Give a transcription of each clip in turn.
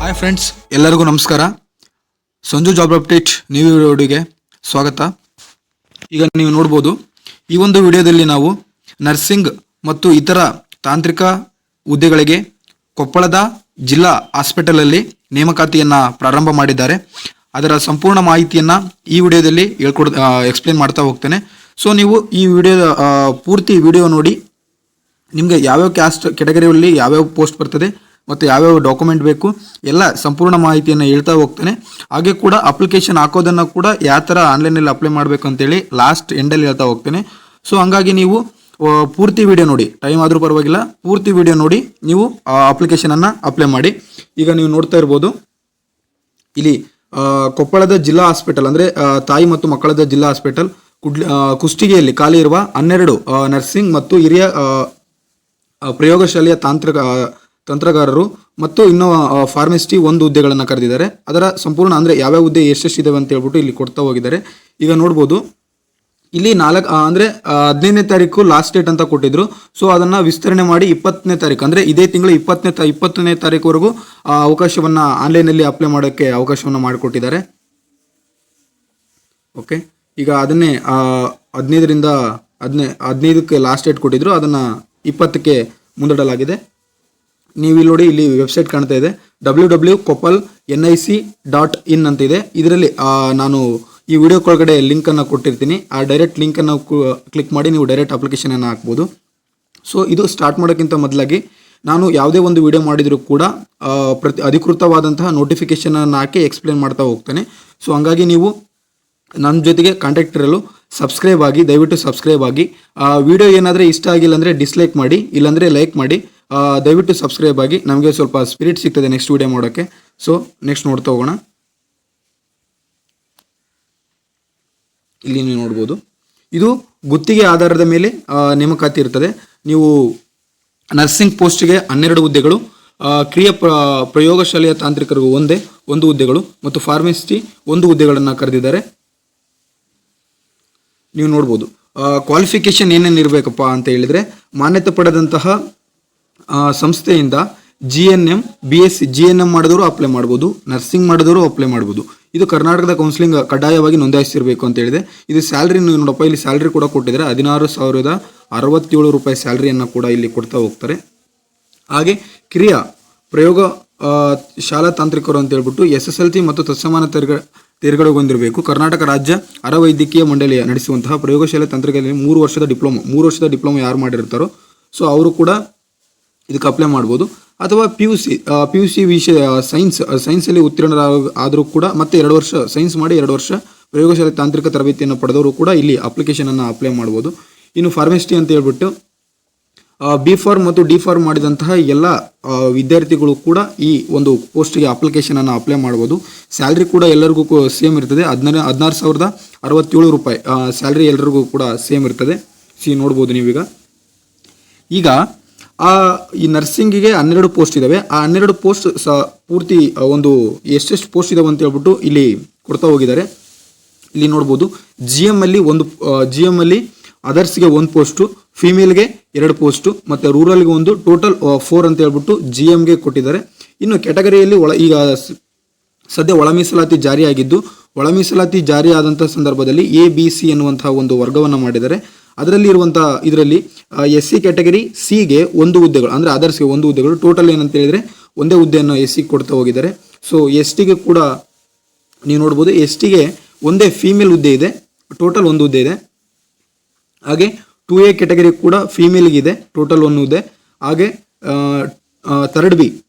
Hi friends, ಎಲ್ಲರಿಗೂ ನಮಸ್ಕಾರ. Sanju job update new ವಿಡಿಯೋಗೆ ಸ್ವಾಗತ. ಈಗ ನೀವು ನೋಡ್ಬೋದು, ಈ ಒಂದು ವಿಡಿಯೋದಲ್ಲಿ ನಾವು ನರ್ಸಿಂಗ್ ಮತ್ತು ಇತರ ತಾಂತ್ರಿಕ ಹುದ್ದೆಗಳಿಗೆ ಕೊಪ್ಪಳದ ಜಿಲ್ಲಾ ಹಾಸ್ಪಿಟಲಲ್ಲಿ ನೇಮಕಾತಿಯನ್ನು ಪ್ರಾರಂಭ ಮಾಡಿದ್ದಾರೆ. ಅದರ ಸಂಪೂರ್ಣ ಮಾಹಿತಿಯನ್ನು ಈ ವಿಡಿಯೋದಲ್ಲಿ ಎಕ್ಸ್ಪ್ಲೇನ್ ಮಾಡ್ತಾ ಹೋಗ್ತೇನೆ. ಸೊ ನೀವು ಈ ವಿಡಿಯೋದ ಪೂರ್ತಿ ವಿಡಿಯೋ ನೋಡಿ ನಿಮಗೆ ಯಾವ್ಯಾವ ಕ್ಯಾಸ್ಟ್ ಕೆಟಗರಿಯಲ್ಲಿ ಯಾವ್ಯಾವ ಪೋಸ್ಟ್ ಬರ್ತದೆ ಮತ್ತು ಯಾವ್ಯಾವ ಡಾಕ್ಯುಮೆಂಟ್ ಬೇಕು ಎಲ್ಲ ಸಂಪೂರ್ಣ ಮಾಹಿತಿಯನ್ನು ಹೇಳ್ತಾ ಹೋಗ್ತೇನೆ. ಹಾಗೆ ಕೂಡ ಅಪ್ಲಿಕೇಶನ್ ಹಾಕೋದನ್ನು ಕೂಡ ಯಾವ ಥರ ಆನ್ಲೈನಲ್ಲಿ ಅಪ್ಲೈ ಮಾಡಬೇಕು ಅಂತೇಳಿ ಲಾಸ್ಟ್ ಎಂಡಲ್ಲಿ ಹೇಳ್ತಾ ಹೋಗ್ತೇನೆ. ಸೊ ಹಂಗಾಗಿ ನೀವು ಪೂರ್ತಿ ವಿಡಿಯೋ ನೋಡಿ, ಟೈಮ್ ಆದರೂ ಪರವಾಗಿಲ್ಲ, ಪೂರ್ತಿ ವಿಡಿಯೋ ನೋಡಿ ನೀವು ಅಪ್ಲಿಕೇಶನನ್ನು ಅಪ್ಲೈ ಮಾಡಿ. ಈಗ ನೀವು ನೋಡ್ತಾ ಇರ್ಬೋದು, ಇಲ್ಲಿ ಕೊಪ್ಪಳದ ಜಿಲ್ಲಾ ಹಾಸ್ಪಿಟಲ್ ಅಂದರೆ ತಾಯಿ ಮತ್ತು ಮಕ್ಕಳದ ಜಿಲ್ಲಾ ಹಾಸ್ಪಿಟಲ್ ಕುಷ್ಟಗಿಯಲ್ಲಿ ಖಾಲಿ ಇರುವ 12 ನರ್ಸಿಂಗ್ ಮತ್ತು ಹಿರಿಯ ಪ್ರಯೋಗಶಾಲೆಯ ತಂತ್ರಗಾರರು ಮತ್ತು ಇನ್ನೂ ಫಾರ್ಮಸಿಸ್ಟ್ ಒಂದು ಹುದ್ದೆಗಳನ್ನು ಕರೆದಿದ್ದಾರೆ. ಅದರ ಸಂಪೂರ್ಣ ಅಂದರೆ ಯಾವ್ಯಾವ ಹುದ್ದೆ ಎಷ್ಟೆಷ್ಟಿದ್ದಾವೆ ಅಂತ ಹೇಳ್ಬಿಟ್ಟು ಇಲ್ಲಿ ಕೊಡ್ತಾ ಹೋಗಿದ್ದಾರೆ. ಈಗ ನೋಡ್ಬೋದು, ಇಲ್ಲಿ 15ನೇ ತಾರೀಕು ಲಾಸ್ಟ್ ಡೇಟ್ ಅಂತ ಕೊಟ್ಟಿದ್ರು. ಸೊ ಅದನ್ನು ವಿಸ್ತರಣೆ ಮಾಡಿ 20ನೇ ತಾರೀಕು ಅಂದರೆ ಇದೇ ತಿಂಗಳು 20ನೇ ತಾರೀಕುವರೆಗೂ ಅವಕಾಶವನ್ನು ಆನ್ಲೈನಲ್ಲಿ ಅಪ್ಲೈ ಮಾಡೋಕ್ಕೆ ಅವಕಾಶವನ್ನು ಮಾಡಿಕೊಟ್ಟಿದ್ದಾರೆ. ಓಕೆ, ಈಗ ಅದನ್ನೇ 15ಕ್ಕೆ ಲಾಸ್ಟ್ ಡೇಟ್ ಕೊಟ್ಟಿದ್ರು, ಅದನ್ನು 20ಕ್ಕೆ ಮುಂದೂಡಲಾಗಿದೆ. ನೀವು ಇಲ್ಲಿ ನೋಡಿ, ಇಲ್ಲಿ ವೆಬ್ಸೈಟ್ ಕಾಣ್ತಾ ಇದೆ www.koppal.nic.in ಅಂತ ಇದೆ. ಇದರಲ್ಲಿ ನಾನು ಈ ವಿಡಿಯೋ ಕೆಳಗಡೆ ಲಿಂಕನ್ನು ಕೊಟ್ಟಿರ್ತೀನಿ. ಆ ಡೈರೆಕ್ಟ್ ಲಿಂಕನ್ನು ಕ್ಲಿಕ್ ಮಾಡಿ ನೀವು ಡೈರೆಕ್ಟ್ ಅಪ್ಲಿಕೇಶನನ್ನು ಹಾಕ್ಬೋದು. ಸೊ ಇದು ಸ್ಟಾರ್ಟ್ ಮಾಡೋಕ್ಕಿಂತ ಮೊದಲಾಗಿ ನಾನು ಯಾವುದೇ ಒಂದು ವಿಡಿಯೋ ಮಾಡಿದರೂ ಕೂಡ ಅಧಿಕೃತವಾದಂತಹ ನೋಟಿಫಿಕೇಷನನ್ನು ಹಾಕಿ ಎಕ್ಸ್ಪ್ಲೇನ್ ಮಾಡ್ತಾ ಹೋಗ್ತೇನೆ. ಸೊ ಹಂಗಾಗಿ ನೀವು ನನ್ನ ಜೊತೆಗೆ ಕಾಂಟ್ಯಾಕ್ಟ್ ಇರಲು ಸಬ್ಸ್ಕ್ರೈಬ್ ಆಗಿ, ದಯವಿಟ್ಟು ಸಬ್ಸ್ಕ್ರೈಬ್ ಆಗಿ. ವಿಡಿಯೋ ಏನಾದರೆ ಇಷ್ಟ ಆಗಿಲ್ಲ ಅಂದರೆ ಡಿಸ್ಲೈಕ್ ಮಾಡಿ, ಇಲ್ಲಾಂದರೆ ಲೈಕ್ ಮಾಡಿ. ದಯವಿಟ್ಟು ಸಬ್ಸ್ಕ್ರೈಬ್ ಆಗಿ, ನಮಗೆ ಸ್ವಲ್ಪ ಸ್ಪಿರಿಟ್ ಸಿಗ್ತದೆ ನೆಕ್ಸ್ಟ್ ವಿಡಿಯೋ ಮಾಡೋಕ್ಕೆ. ಸೊ ನೆಕ್ಸ್ಟ್ ನೋಡ್ತಾ ಹೋಗೋಣ. ಇಲ್ಲಿ ನೀವು ನೋಡ್ಬೋದು, ಇದು ಗುತ್ತಿಗೆ ಆಧಾರದ ಮೇಲೆ ನೇಮಕಾತಿ ಇರ್ತದೆ. ನೀವು ನರ್ಸಿಂಗ್ ಪೋಸ್ಟ್ಗೆ 12 ಹುದ್ದೆಗಳು, ಕ್ರಿಯಾ ಪ್ರಯೋಗಶಾಲೆಯ ತಾಂತ್ರಿಕರಿಗೂ ಒಂದು ಹುದ್ದೆಗಳು ಮತ್ತು ಫಾರ್ಮಸಿಸ್ಟ್ ಒಂದು ಹುದ್ದೆಗಳನ್ನು ಕರೆದಿದ್ದಾರೆ. ನೀವು ನೋಡ್ಬೋದು, ಕ್ವಾಲಿಫಿಕೇಶನ್ ಏನೇನು ಇರಬೇಕಪ್ಪ ಅಂತ ಹೇಳಿದರೆ, ಮಾನ್ಯತೆ ಪಡೆದಂತಹ ಸಂಸ್ಥೆಯಿಂದ GNM BSc GNM ಮಾಡಿದವರು ಅಪ್ಲೈ ಮಾಡ್ಬೋದು, ನರ್ಸಿಂಗ್ ಮಾಡಿದವರು ಅಪ್ಲೈ ಮಾಡ್ಬೋದು. ಇದು ಕರ್ನಾಟಕದ ಕೌನ್ಸಿಲಿಂಗ್ ಕಡ್ಡಾಯವಾಗಿ ನೋಂದಾಯಿಸಿರಬೇಕು ಅಂತ ಹೇಳಿದೆ. ಇದು ಸ್ಯಾಲ್ರಿ ನೀವು ನೋಡಪ್ಪ, ಇಲ್ಲಿ ಸ್ಯಾಲ್ರಿ ಕೂಡ ಕೊಟ್ಟಿದ್ದಾರೆ. 16,067 ರೂಪಾಯಿ ಸ್ಯಾಲ್ರಿಯನ್ನು ಕೂಡ ಇಲ್ಲಿ ಕೊಡ್ತಾ ಹೋಗ್ತಾರೆ. ಹಾಗೆ ಕ್ರಿಯಾ ಪ್ರಯೋಗ ಶಾಲಾ ತಾಂತ್ರಿಕರು ಅಂತ ಹೇಳ್ಬಿಟ್ಟು SSLC ಮತ್ತು ತತ್ಸಮಾನ ತೇರ್ಗಡೆಗೊಂಡಿರಬೇಕು. ಕರ್ನಾಟಕ ರಾಜ್ಯ ಅರೆವೈದ್ಯಕೀಯ ಮಂಡಳಿಯ ನಡೆಸುವಂತಹ ಪ್ರಯೋಗಶಾಲೆ ತಾಂತ್ರಿಕದಲ್ಲಿ 3 ವರ್ಷದ ಡಿಪ್ಲೊಮಾ ಯಾರು ಮಾಡಿರ್ತಾರೋ ಸೊ ಅವರು ಕೂಡ ಇದಕ್ಕೆ ಅಪ್ಲೈ ಮಾಡ್ಬೋದು. ಅಥವಾ PUC ವಿಷಯ ಸೈನ್ಸಲ್ಲಿ ಉತ್ತೀರ್ಣರಾದರೂ ಕೂಡ ಮತ್ತೆ 2 ವರ್ಷ ಸೈನ್ಸ್ ಮಾಡಿ 2 ವರ್ಷ ಪ್ರಯೋಗಶಾಲೆ ತಾಂತ್ರಿಕ ತರಬೇತಿಯನ್ನು ಪಡೆದವರು ಕೂಡ ಇಲ್ಲಿ ಅಪ್ಲಿಕೇಶನನ್ನು ಅಪ್ಲೈ ಮಾಡ್ಬೋದು. ಇನ್ನು ಫಾರ್ಮಸಿಸ್ಟ್ ಅಂತ ಹೇಳ್ಬಿಟ್ಟು B ಫಾರ್ಮ್ ಮತ್ತು D ಫಾರ್ಮ್ ಮಾಡಿದಂತಹ ಎಲ್ಲ ವಿದ್ಯಾರ್ಥಿಗಳು ಕೂಡ ಈ ಒಂದು ಪೋಸ್ಟ್ಗೆ ಅಪ್ಲಿಕೇಶನನ್ನು ಅಪ್ಲೈ ಮಾಡ್ಬೋದು. ಸ್ಯಾಲ್ರಿ ಕೂಡ ಎಲ್ಲರಿಗೂ ಸೇಮ್ ಇರ್ತದೆ. 16,067 ರೂಪಾಯಿ ಸ್ಯಾಲ್ರಿ ಎಲ್ಲರಿಗೂ ಕೂಡ ಸೇಮ್ ಇರ್ತದೆ. ನೋಡ್ಬೋದು ನೀವೀಗ. ಈಗ ಈ ನರ್ಸಿಂಗಿಗೆ 12 ಪೋಸ್ಟ್ ಇದ್ದಾವೆ. ಆ 12 ಪೋಸ್ಟ್ ಪೂರ್ತಿ ಒಂದು ಎಷ್ಟೆಷ್ಟು ಪೋಸ್ಟ್ ಇದಾವೆ ಅಂತ ಹೇಳ್ಬಿಟ್ಟು ಇಲ್ಲಿ ಕೊಡ್ತಾ ಹೋಗಿದ್ದಾರೆ. ಇಲ್ಲಿ ನೋಡ್ಬೋದು, GM ಅಲ್ಲಿ ಅದರ್ಸ್ಗೆ 1 ಪೋಸ್ಟು, ಫಿಮೇಲ್ಗೆ 2 ಪೋಸ್ಟು ಮತ್ತು ರೂರಲ್ಗೆ 1, ಟೋಟಲ್ 4 ಅಂತ ಹೇಳ್ಬಿಟ್ಟು GMಗೆ ಕೊಟ್ಟಿದ್ದಾರೆ. ಇನ್ನು ಕೆಟಗರಿಯಲ್ಲಿ ಈಗ ಸದ್ಯ ಒಳ ಮೀಸಲಾತಿ ಜಾರಿಯಾಗಿದ್ದು, ಒಳ ಮೀಸಲಾತಿ ಜಾರಿ ಆದಂಥ ಸಂದರ್ಭದಲ್ಲಿ ABC ಎನ್ನುವಂತಹ ಒಂದು ವರ್ಗವನ್ನು ಮಾಡಿದ್ದಾರೆ. ಇದರಲ್ಲಿ SC ಕ್ಯಾಟಗರಿ Cಗೆ 1 ಹುದ್ದೆಗಳು ಅಂದರೆ ಅದರ್ಸ್ಗೆ 1 ಹುದ್ದೆಗಳು, ಟೋಟಲ್ ಏನಂತ ಹೇಳಿದರೆ ಒಂದೇ ಹುದ್ದೆಯನ್ನು SC ಕೊಡ್ತಾ ಹೋಗಿದ್ದಾರೆ. ಸೊ STಗೆ ಕೂಡ ನೀವು ನೋಡ್ಬೋದು, STಗೆ ಒಂದೇ ಫೀಮೇಲ್ ಹುದ್ದೆ ಇದೆ, ಟೋಟಲ್ 1 ಹುದ್ದೆ ಇದೆ. ಹಾಗೆ 2A ಕ್ಯಾಟಗರಿ ಕೂಡ ಫೀಮೇಲ್ಗಿದೆ, ಟೋಟಲ್ 1 ಹುದ್ದೆ. ಹಾಗೆ ಥರ್ಡ್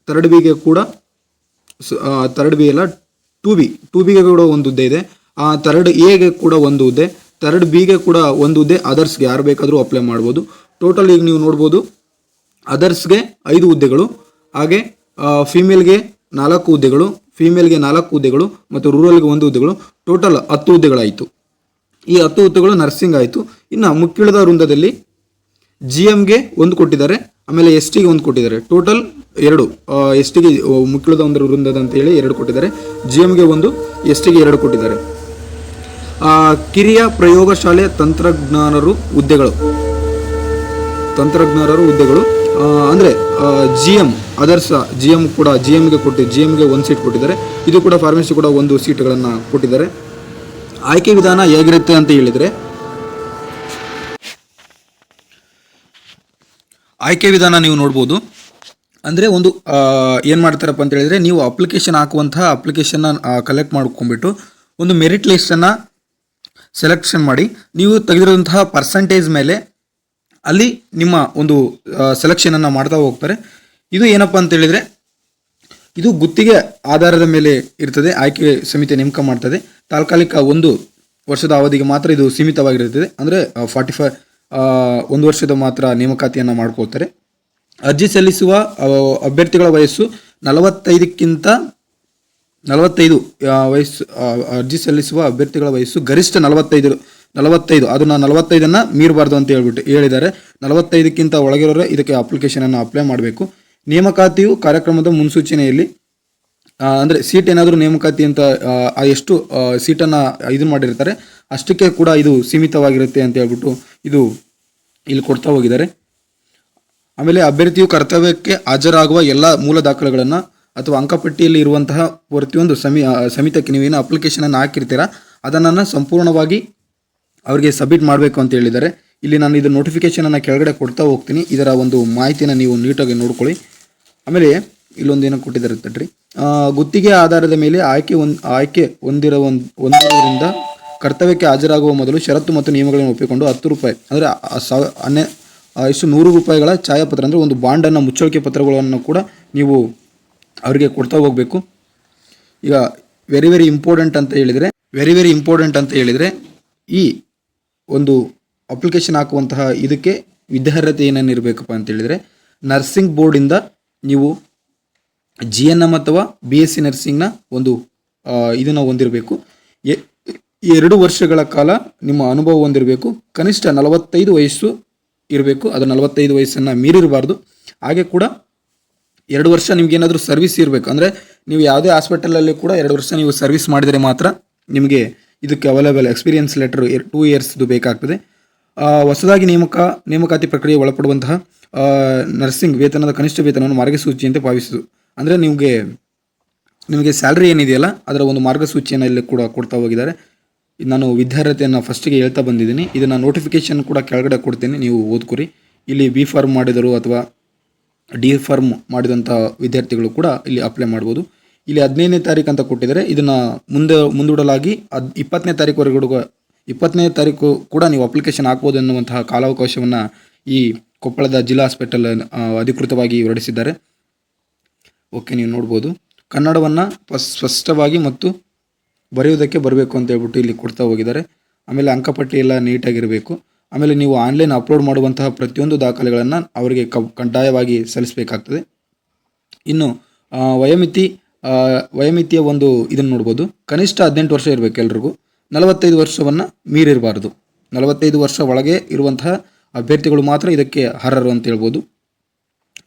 ಬಿಗೆ ಕೂಡ ಥರ್ಡ್ ಬಿ ಅಲ್ಲ 2Bಗೆ ಕೂಡ 1 ಹುದ್ದೆ ಇದೆ. ಥರ್ಡ್ Aಗೆ ಕೂಡ 1 ಹುದ್ದೆ, ಥರ್ಡ್ ಬಿಗೆ ಕೂಡ 1 ಹುದ್ದೆ. ಅದರ್ಸ್ಗೆ ಯಾರು ಬೇಕಾದರೂ ಅಪ್ಲೈ ಮಾಡ್ಬೋದು. ಟೋಟಲ್ ಈಗ ನೀವು ನೋಡ್ಬೋದು, ಅದರ್ಸ್ಗೆ 5 ಹುದ್ದೆಗಳು, ಹಾಗೆ ಫಿಮೇಲ್ಗೆ 4 ಹುದ್ದೆಗಳು, ಫಿಮೇಲ್ಗೆ 4 ಹುದ್ದೆಗಳು ಮತ್ತು ರೂರಲ್ಗೆ 1 ಹುದ್ದೆಗಳು, ಟೋಟಲ್ 10 ಹುದ್ದೆಗಳಾಯಿತು. ಈ 10 ಹುದ್ದೆಗಳು ನರ್ಸಿಂಗ್ ಆಯಿತು. ಇನ್ನು ಮುಖ್ಯುಳಿದ ವೃಂದದಲ್ಲಿ GMಗೆ 1 ಕೊಟ್ಟಿದ್ದಾರೆ, ಆಮೇಲೆ STಗೆ 1 ಕೊಟ್ಟಿದ್ದಾರೆ, ಟೋಟಲ್ 2. STಗೆ ಮುಖ್ಯುಳಿದ ವೃಂದದ ಅಂತ ಹೇಳಿ 2 ಕೊಟ್ಟಿದ್ದಾರೆ, GMಗೆ 1, STಗೆ 2 ಕೊಟ್ಟಿದ್ದಾರೆ. ಕಿರಿಯ ಪ್ರಯೋಗಶಾಲೆ ತಂತ್ರಜ್ಞಾನರು ಹುದ್ದೆಗಳು ಅಂದರೆ GM ಅದರ್ಸ್ ಜಿ ಎಮ್ಗೆ ಒಂದು ಸೀಟ್ ಕೊಟ್ಟಿದ್ದಾರೆ. ಇದು ಕೂಡ ಫಾರ್ಮಸಿ ಕೂಡ ಒಂದು ಸೀಟ್ಗಳನ್ನು ಕೊಟ್ಟಿದ್ದಾರೆ. ಆಯ್ಕೆ ವಿಧಾನ ಹೇಗಿರುತ್ತೆ ಅಂತ ಹೇಳಿದರೆ, ಆಯ್ಕೆ ವಿಧಾನ ನೀವು ನೋಡ್ಬೋದು. ಅಂದರೆ ಒಂದು ಏನು ಮಾಡ್ತಾರಪ್ಪ ಅಂತ ಹೇಳಿದರೆ, ನೀವು ಅಪ್ಲಿಕೇಶನ್ ಹಾಕುವಂತಹ ಅಪ್ಲಿಕೇಶನ್ನ ಕಲೆಕ್ಟ್ ಮಾಡ್ಕೊಂಡ್ಬಿಟ್ಟು ಒಂದು ಮೆರಿಟ್ ಲಿಸ್ಟನ್ನು ಸೆಲೆಕ್ಷನ್ ಮಾಡಿ, ನೀವು ತೆಗೆದಿರುವಂತಹ ಪರ್ಸಂಟೇಜ್ ಮೇಲೆ ಅಲ್ಲಿ ನಿಮ್ಮ ಒಂದು ಸೆಲೆಕ್ಷನನ್ನು ಮಾಡ್ತಾ ಹೋಗ್ತಾರೆ. ಇದು ಏನಪ್ಪ ಅಂತ ಹೇಳಿದರೆ, ಇದು ಗುತ್ತಿಗೆ ಆಧಾರದ ಮೇಲೆ ಇರ್ತದೆ. ಆಯ್ಕೆ ಸಮಿತಿ ನೇಮಕ ಮಾಡ್ತದೆ. ತಾತ್ಕಾಲಿಕ 1 ವರ್ಷದ ಅವಧಿಗೆ ಮಾತ್ರ ಇದು ಸೀಮಿತವಾಗಿರುತ್ತದೆ. ಅಂದರೆ 1 ವರ್ಷದ ಮಾತ್ರ ನೇಮಕಾತಿಯನ್ನು ಮಾಡ್ಕೊಳ್ತಾರೆ. ಅರ್ಜಿ ಸಲ್ಲಿಸುವ ಅಭ್ಯರ್ಥಿಗಳ ವಯಸ್ಸು 45 ವಯಸ್ಸು. ಅರ್ಜಿ ಸಲ್ಲಿಸುವ ಅಭ್ಯರ್ಥಿಗಳ ವಯಸ್ಸು ಗರಿಷ್ಠ 45. ಅದನ್ನು 45 ಮೀರಬಾರ್ದು ಅಂತ ಹೇಳಿದ್ದಾರೆ. 45ಕ್ಕಿಂತ ಒಳಗಿರೋರು ಇದಕ್ಕೆ ಅಪ್ಲಿಕೇಶನನ್ನು ಅಪ್ಲೈ ಮಾಡಬೇಕು. ನೇಮಕಾತಿಯು ಕಾರ್ಯಕ್ರಮದ ಮುನ್ಸೂಚನೆಯಲ್ಲಿ ಅಂದರೆ ಸೀಟ್ ಏನಾದರೂ ನೇಮಕಾತಿ ಅಂತ ಎಷ್ಟು ಸೀಟನ್ನು ಇದನ್ನು ಮಾಡಿರ್ತಾರೆ ಅಷ್ಟಕ್ಕೆ ಕೂಡ ಇದು ಸೀಮಿತವಾಗಿರುತ್ತೆ ಅಂತ ಹೇಳ್ಬಿಟ್ಟು ಇದು ಇಲ್ಲಿ ಕೊಡ್ತಾ ಹೋಗಿದ್ದಾರೆ. ಆಮೇಲೆ ಅಭ್ಯರ್ಥಿಯು ಕರ್ತವ್ಯಕ್ಕೆ ಹಾಜರಾಗುವ ಎಲ್ಲ ಮೂಲ ದಾಖಲೆಗಳನ್ನು ಅಥವಾ ಅಂಕಪಟ್ಟಿಯಲ್ಲಿ ಇರುವಂತಹ ಪ್ರತಿಯೊಂದು ಸಮಿತಿಗೆ ನೀವೇನು ಅಪ್ಲಿಕೇಶನನ್ನು ಹಾಕಿರ್ತೀರ ಅದನ್ನು ಸಂಪೂರ್ಣವಾಗಿ ಅವರಿಗೆ ಸಬ್ಮಿಟ್ ಮಾಡಬೇಕು ಅಂತ ಹೇಳಿದ್ದಾರೆ. ಇಲ್ಲಿ ನಾನು ಇದು ನೋಟಿಫಿಕೇಶನನ್ನು ಕೆಳಗಡೆ ಕೊಡ್ತಾ ಹೋಗ್ತೀನಿ. ಇದರ ಒಂದು ಮಾಹಿತಿಯನ್ನು ನೀವು ನೀಟಾಗಿ ನೋಡ್ಕೊಳ್ಳಿ. ಆಮೇಲೆ ಇಲ್ಲೊಂದು ಏನೋ ಕೊಟ್ಟಿದ್ದಾರೆ ತಡ್ರಿ. ಗುತ್ತಿಗೆ ಆಧಾರದ ಮೇಲೆ ಆಯ್ಕೆ ಹೊಂದಿರುವುದರಿಂದ ಕರ್ತವ್ಯಕ್ಕೆ ಹಾಜರಾಗುವ ಮೊದಲು ಷರತ್ತು ಮತ್ತು ನಿಯಮಗಳನ್ನು ಒಪ್ಪಿಕೊಂಡು 10 ರೂಪಾಯಿ ಅಂದರೆ 100 ರೂಪಾಯಿಗಳ ಛಾಯಾಪತ್ರ ಅಂದರೆ ಒಂದು ಬಾಂಡನ್ನು ಮುಚ್ಚಳಿಕೆ ಪತ್ರಗಳನ್ನು ಕೂಡ ನೀವು ಅವರಿಗೆ ಕೊಡ್ತಾ ಹೋಗಬೇಕು. ಈಗ ವೆರಿ ವೆರಿ ಇಂಪಾರ್ಟೆಂಟ್ ಅಂತ ಹೇಳಿದರೆ ಈ ಒಂದು ಅಪ್ಲಿಕೇಶನ್ ಹಾಕುವಂತಹ ಇದಕ್ಕೆ ವಿದ್ಯಾರ್ಹತೆ ಏನೇನು ಇರಬೇಕಪ್ಪ ಅಂತ ಹೇಳಿದರೆ, ನರ್ಸಿಂಗ್ ಬೋರ್ಡಿಂದ ನೀವು GNM ಅಥವಾ BSc ನರ್ಸಿಂಗ್ನ ಒಂದು ಇದನ್ನು ಹೊಂದಿರಬೇಕು. 2 ವರ್ಷಗಳ ಕಾಲ ನಿಮ್ಮ ಅನುಭವ ಹೊಂದಿರಬೇಕು. ಕನಿಷ್ಠ 45 ವಯಸ್ಸು ಇರಬೇಕು. ಅದು 45 ವಯಸ್ಸನ್ನು ಮೀರಿರಬಾರ್ದು. ಹಾಗೆ ಕೂಡ 2 ವರ್ಷ ನಿಮಗೇನಾದರೂ ಸರ್ವಿಸ್ ಇರಬೇಕು. ಅಂದರೆ ನೀವು ಯಾವುದೇ ಹಾಸ್ಪಿಟಲಲ್ಲಿ ಕೂಡ 2 ವರ್ಷ ನೀವು ಸರ್ವಿಸ್ ಮಾಡಿದರೆ ಮಾತ್ರ ನಿಮಗೆ ಇದಕ್ಕೆ ಅವೈಲೇಬಲ್ ಎಕ್ಸ್ಪೀರಿಯನ್ಸ್ ಲೆಟರ್ 2 ಇಯರ್ಸ್ದು ಬೇಕಾಗ್ತದೆ. ಹೊಸದಾಗಿ ನೇಮಕಾತಿ ಪ್ರಕ್ರಿಯೆ ಒಳಪಡುವಂತಹ ನರ್ಸಿಂಗ್ ವೇತನದ ಕನಿಷ್ಠ ವೇತನವನ್ನು ಮಾರ್ಗಸೂಚಿಯಂತೆ ಭಾವಿಸುವುದು. ಅಂದರೆ ನಿಮಗೆ ಸ್ಯಾಲ್ರಿ ಏನಿದೆಯಲ್ಲ ಅದರ ಒಂದು ಮಾರ್ಗಸೂಚಿಯನ್ನು ಇಲ್ಲಿ ಕೂಡ ಕೊಡ್ತಾ ಹೋಗಿದ್ದಾರೆ. ನಾನು ವಿದ್ಯಾರ್ಹತೆಯನ್ನು ಫಸ್ಟಿಗೆ ಹೇಳ್ತಾ ಬಂದಿದ್ದೀನಿ. ಇದನ್ನು ನೋಟಿಫಿಕೇಶನ್ ಕೂಡ ಕೆಳಗಡೆ ಕೊಡ್ತೀನಿ, ನೀವು ಓದ್ಕೊರಿ. ಇಲ್ಲಿ B ಫಾರ್ಮ್ ಮಾಡಿದರು ಅಥವಾ D ಫಾರ್ಮ್ ಮಾಡಿದಂಥ ವಿದ್ಯಾರ್ಥಿಗಳು ಕೂಡ ಇಲ್ಲಿ ಅಪ್ಲೈ ಮಾಡ್ಬೋದು. ಇಲ್ಲಿ 15ನೇ ತಾರೀಕು ಅಂತ ಕೊಟ್ಟಿದ್ದಾರೆ. ಇದನ್ನು ಮುಂದೂಡಲಾಗಿ 20ನೇ ತಾರೀಕು ಕೂಡ ನೀವು ಅಪ್ಲಿಕೇಶನ್ ಹಾಕ್ಬೋದು ಎನ್ನುವಂತಹ ಕಾಲಾವಕಾಶವನ್ನು ಈ ಕೊಪ್ಪಳದ ಜಿಲ್ಲಾ ಹಾಸ್ಪಿಟಲ್ ಅಧಿಕೃತವಾಗಿ ಹೊರಡಿಸಿದ್ದಾರೆ. ಓಕೆ, ನೀವು ನೋಡ್ಬೋದು. ಕನ್ನಡವನ್ನು ಸ್ಪಷ್ಟವಾಗಿ ಮತ್ತು ಬರೆಯುವುದಕ್ಕೆ ಬರಬೇಕು ಅಂತ ಹೇಳ್ಬಿಟ್ಟು ಇಲ್ಲಿ ಕೊಡ್ತಾ ಹೋಗಿದ್ದಾರೆ. ಆಮೇಲೆ ಅಂಕಪಟ್ಟಿ ಎಲ್ಲ ನೀಟಾಗಿರಬೇಕು. ಆಮೇಲೆ ನೀವು ಆನ್ಲೈನ್ ಅಪ್ಲೋಡ್ ಮಾಡುವಂತಹ ಪ್ರತಿಯೊಂದು ದಾಖಲೆಗಳನ್ನು ಅವರಿಗೆ ಕಡ್ಡಾಯವಾಗಿ ಸಲ್ಲಿಸಬೇಕಾಗ್ತದೆ. ಇನ್ನು ವಯೋಮಿತಿಯ ಒಂದು ಇದನ್ನು ನೋಡ್ಬೋದು. ಕನಿಷ್ಠ 18 ವರ್ಷ ಇರಬೇಕು ಎಲ್ರಿಗೂ. 45 ವರ್ಷವನ್ನು ಮೀರಿರಬಾರ್ದು. 45 ವರ್ಷ ಒಳಗೆ ಇರುವಂತಹ ಅಭ್ಯರ್ಥಿಗಳು ಮಾತ್ರ ಇದಕ್ಕೆ ಅರ್ಹರು ಅಂತ ಹೇಳ್ಬೋದು.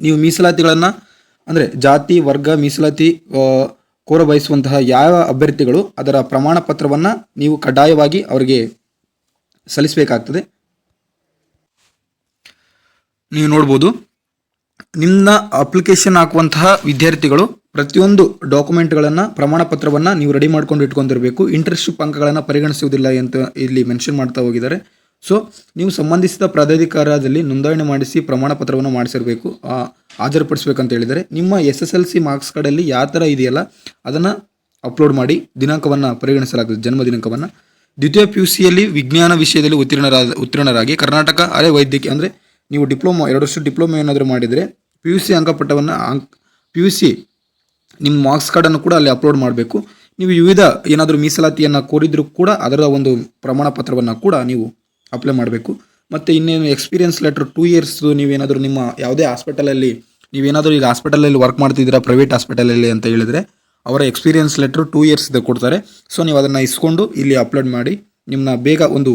ನೀವು ಮೀಸಲಾತಿಗಳನ್ನು ಅಂದರೆ ಜಾತಿ ವರ್ಗ ಮೀಸಲಾತಿ ಕೋರ ಬಯಸುವಂತಹ ಯಾವ ಅಭ್ಯರ್ಥಿಗಳು ಅದರ ಪ್ರಮಾಣ ಪತ್ರವನ್ನು ನೀವು ಕಡ್ಡಾಯವಾಗಿ ಅವರಿಗೆ ಸಲ್ಲಿಸಬೇಕಾಗ್ತದೆ. ನೀವು ನೋಡ್ಬೋದು, ನಿಮ್ಮ ಅಪ್ಲಿಕೇಶನ್ ಹಾಕುವಂತಹ ವಿದ್ಯಾರ್ಥಿಗಳು ಪ್ರತಿಯೊಂದು ಡಾಕ್ಯುಮೆಂಟ್ಗಳನ್ನು ಪ್ರಮಾಣ ಪತ್ರವನ್ನು ನೀವು ರೆಡಿ ಮಾಡ್ಕೊಂಡು ಇಟ್ಕೊಂಡಿರಬೇಕು. ಇಂಟರ್ನ್ಶಿಪ್ ಅಂಕಗಳನ್ನು ಪರಿಗಣಿಸುವುದಿಲ್ಲ ಅಂತ ಇಲ್ಲಿ ಮೆನ್ಷನ್ ಮಾಡ್ತಾ ಹೋಗಿದ್ದಾರೆ. ಸೊ ನೀವು ಸಂಬಂಧಿಸಿದ ಪ್ರಾಧಿಕಾರದಲ್ಲಿ ನೋಂದಣಿ ಮಾಡಿಸಿ ಪ್ರಮಾಣ ಪತ್ರವನ್ನು ಮಾಡಿಸಿರಬೇಕು, ಹಾಜರುಪಡಿಸಬೇಕಂತ ಹೇಳಿದ್ದಾರೆ. ನಿಮ್ಮ SSLC ಮಾರ್ಕ್ಸ್ ಕಾರ್ಡಲ್ಲಿ ಯಾವ ಥರ ಇದೆಯಲ್ಲ ಅದನ್ನು ಅಪ್ಲೋಡ್ ಮಾಡಿ ದಿನಾಂಕವನ್ನು ಪರಿಗಣಿಸಲಾಗುತ್ತದೆ, ಜನ್ಮ ದಿನಾಂಕವನ್ನು. ದ್ವಿತೀಯ PUCಯಲ್ಲಿ ವಿಜ್ಞಾನ ವಿಷಯದಲ್ಲಿ ಉತ್ತೀರ್ಣರಾಗಿ ಕರ್ನಾಟಕ ಅರೆ ವೈದ್ಯಕೀಯ ಅಂದರೆ ನೀವು ಡಿಪ್ಲೊಮಾ 2 ವರ್ಷ ಡಿಪ್ಲೊಮಾ ಏನಾದರೂ ಮಾಡಿದರೆ PUC ಅಂಕಪಟ್ಟವನ್ನು PUC ನಿಮ್ಮ ಮಾರ್ಕ್ಸ್ ಕಾರ್ಡನ್ನು ಕೂಡ ಅಲ್ಲಿ ಅಪ್ಲೋಡ್ ಮಾಡಬೇಕು. ನೀವು ವಿವಿಧ ಏನಾದರೂ ಮೀಸಲಾತಿಯನ್ನು ಕೋರಿದರೂ ಕೂಡ ಅದರ ಒಂದು ಪ್ರಮಾಣ ಪತ್ರವನ್ನು ಕೂಡ ನೀವು ಅಪ್ಲೈ ಮಾಡಬೇಕು. ಮತ್ತು ಇನ್ನೇನು ಎಕ್ಸ್ಪೀರಿಯನ್ಸ್ ಲೆಟರ್ 2 ಇಯರ್ಸ್ ನೀವೇನಾದರೂ ನಿಮ್ಮ ಯಾವುದೇ ಹಾಸ್ಪಿಟಲಲ್ಲಿ ನೀವೇನಾದರೂ ಈಗ ಹಾಸ್ಪಿಟಲಲ್ಲಿ ವರ್ಕ್ ಮಾಡ್ತಿದ್ದೀರಾ ಪ್ರೈವೇಟ್ ಹಾಸ್ಪಿಟಲಲ್ಲಿ ಅಂತ ಹೇಳಿದರೆ ಅವರ ಎಕ್ಸ್ಪೀರಿಯನ್ಸ್ ಲೆಟ್ರ್ 2 ಇಯರ್ಸ್ ಕೊಡ್ತಾರೆ. ಸೊ ನೀವು ಅದನ್ನು ಇಸ್ಕೊಂಡು ಇಲ್ಲಿ ಅಪ್ಲೋಡ್ ಮಾಡಿ ನಿಮ್ಮನ್ನ ಬೇಗ ಒಂದು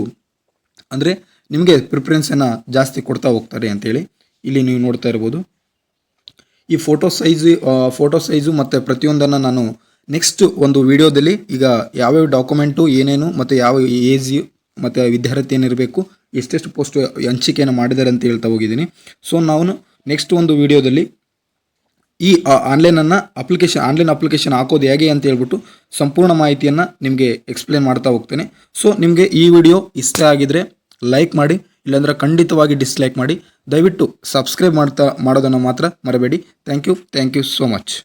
ಅಂದರೆ ನಿಮಗೆ ಪ್ರಿಫರೆನ್ಸನ್ನು ಜಾಸ್ತಿ ಕೊಡ್ತಾ ಹೋಗ್ತಾರೆ ಅಂತೇಳಿ ಇಲ್ಲಿ ನೀವು ನೋಡ್ತಾ ಇರ್ಬೋದು. ಈ ಫೋಟೋ ಸೈಜು ಮತ್ತು ಪ್ರತಿಯೊಂದನ್ನು ನಾನು ನೆಕ್ಸ್ಟ್ ಒಂದು ವಿಡಿಯೋದಲ್ಲಿ ಈಗ ಯಾವ್ಯಾವ ಡಾಕ್ಯುಮೆಂಟು ಏನೇನು ಮತ್ತು ಯಾವ ಏಜ್ ಮತ್ತು ವಿದ್ಯಾರ್ಥಿ ಏನಿರಬೇಕು ಎಷ್ಟೆಷ್ಟು ಪೋಸ್ಟ್ ಹಂಚಿಕೆಯನ್ನು ಮಾಡಿದ್ದಾರೆ ಅಂತ ಹೇಳ್ತಾ ಹೋಗಿದ್ದೀನಿ. ಸೊ ನಾವು ನೆಕ್ಸ್ಟ್ ಒಂದು ವಿಡಿಯೋದಲ್ಲಿ ಈ ಆನ್ಲೈನ್ ಅಪ್ಲಿಕೇಶನ್ ಹಾಕೋದು ಹೇಗೆ ಅಂತ ಹೇಳ್ಬಿಟ್ಟು ಸಂಪೂರ್ಣ ಮಾಹಿತಿಯನ್ನು ನಿಮಗೆ ಎಕ್ಸ್ಪ್ಲೇನ್ ಮಾಡ್ತಾ ಹೋಗ್ತೇನೆ. ಸೊ ನಿಮಗೆ ಈ ವಿಡಿಯೋ ಇಷ್ಟ ಆಗಿದ್ರೆ ಲೈಕ್ ಮಾಡಿ, ಇಲ್ಲಾಂದರೆ ಖಂಡಿತವಾಗಿ ಡಿಸ್ಲೈಕ್ ಮಾಡಿ. ದಯವಿಟ್ಟು ಸಬ್ಸ್ಕ್ರೈಬ್ ಮಾಡೋದನ್ನು ಮಾತ್ರ ಮರಬೇಡಿ. Thank you so much.